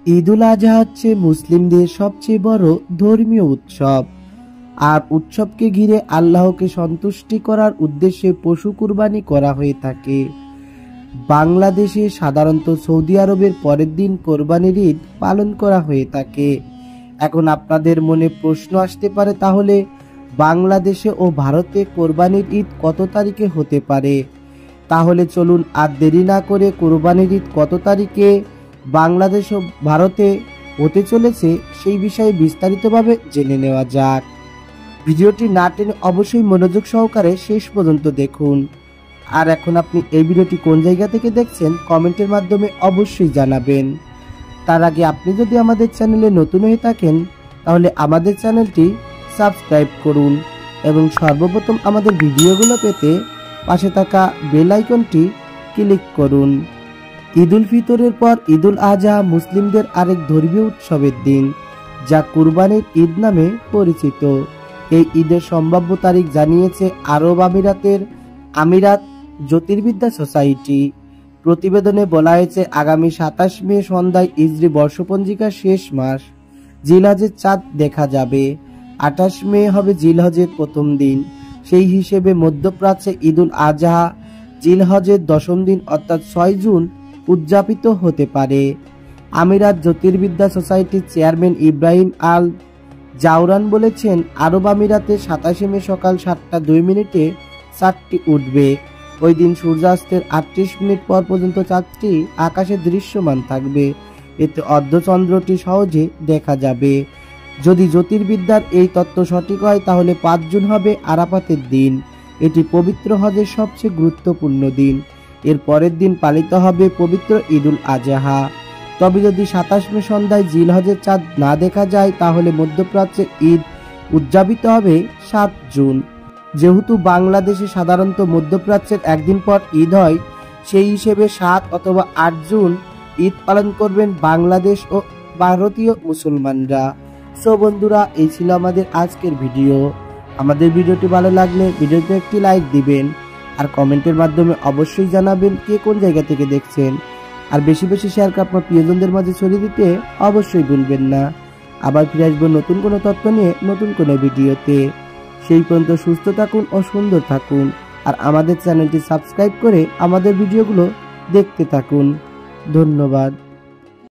ঈদুল আজহা হচ্ছে মুসলিমদের সবচেয়ে বড় ধর্মীয় উৎসব। আর উৎসবকে ঘিরে আল্লাহকে সন্তুষ্টি করার উদ্দেশ্যে পশু কুরবানি করা হয়ে থাকে। বাংলাদেশে সাধারণত সৌদি আরবের পরের দিন কোরবানির ঈদ পালন করা হয়ে থাকে। এখন আপনাদের মনে প্রশ্ন আসতে পারে, তাহলে বাংলাদেশে ও ভারতে কোরবানির ঈদ কত তারিখে হতে পারে? তাহলে চলুন আর দেরি না করে কোরবানির ঈদ কত তারিখে বাংলাদেশ ও ভারতে হতে চলেছে সেই বিষয়ে বিস্তারিতভাবে জেনে নেওয়া যাক। ভিডিওটি না টেনে অবশ্যই মনোযোগ সহকারে শেষ পর্যন্ত দেখুন। আর এখন আপনি এই ভিডিওটি কোন জায়গা থেকে দেখছেন কমেন্টের মাধ্যমে অবশ্যই জানাবেন। তার আগে আপনি যদি আমাদের চ্যানেলে নতুন হয়ে থাকেন তাহলে আমাদের চ্যানেলটি সাবস্ক্রাইব করুন এবং সর্বপ্রথম আমাদের ভিডিওগুলো পেতে পাশে থাকা বেল আইকনটি ক্লিক করুন। ঈদুল ফিতরের পর ঈদুল আজহা মুসলিমদের আরেক ধর্মীয় উৎসবের দিন, যা কুরবানির ঈদ নামে পরিচিত। এই ঈদের সম্ভাব্য তারিখ জানিয়েছে আরব আমিরাতের আমিরাত জ্যোতির্বিদ্যা সোসাইটি। প্রতিবেদনে বলা হয়েছে, আগামী 27 মে সন্ধ্যায় ইজরি বর্ষপঞ্জিকার শেষ মাস জিলহজের চাঁদ দেখা যাবে। 28 মে হবে জিলহজের প্রথম দিন। সেই হিসেবে মধ্যপ্রাচ্যে ঈদুল আজহা জিলহজের 10ম দিন অর্থাৎ 6 জুন উদযাপিত হতে পারে। আমিরাত জ্যোতির্বিদ্যা সোসাইটির চেয়ারম্যান ইব্রাহিম আল জাওরান বলেছেন, আরব আমিরাতে 27 মে সকাল 7:02 চাঁদটি উঠবে। ওই দিন সূর্যাস্তের 38 মিনিট পর পর্যন্ত চাঁদটি আকাশে দৃশ্যমান থাকবে। এতে অর্ধচন্দ্রটি সহজে দেখা যাবে। যদি জ্যোতির্বিদ্যার এই তত্ত্ব সঠিক হয় তাহলে 5 জুন হবে আরাফাতের দিন। এটি পবিত্র হজের সবচেয়ে গুরুত্বপূর্ণ দিন। এর পরের দিন পালিত হবে পবিত্র ঈদুল আজহা। তবে যদি 27 মে সন্ধ্যায় জিলহজের চাঁদ না দেখা যায় তাহলে মধ্যপ্রাচ্যে ঈদ উদযাপিত হবে 7 জুন। যেহেতু বাংলাদেশে সাধারণত মধ্যপ্রাচ্যের একদিন পর ঈদ হয়, সেই হিসেবে 7 অথবা 8 জুন ঈদ পালন করবেন বাংলাদেশ ও ভারতীয় মুসলমানরা। সো বন্ধুরা, এই ছিল আমাদের আজকের ভিডিও। আমাদের ভিডিওটি ভালো লাগলে ভিডিওতে একটি লাইক দিবেন আর কমেন্টের মাধ্যমে অবশ্যই জানাবেন কে কোন জায়গা থেকে দেখছেন। আর বেশি বেশি শেয়ার করে আপনার প্রিয়জনদের মাঝে ছড়িয়ে দিতে অবশ্যই ভুলবেন না। আবার ফিরে আসবো নতুন কোনো তথ্য নিয়ে নতুন কোনো ভিডিওতে। সেই পর্যন্ত সুস্থ থাকুন ও সুন্দর থাকুন। আর আমাদের চ্যানেলটি সাবস্ক্রাইব করে আমাদের ভিডিওগুলো দেখতে থাকুন। ধন্যবাদ।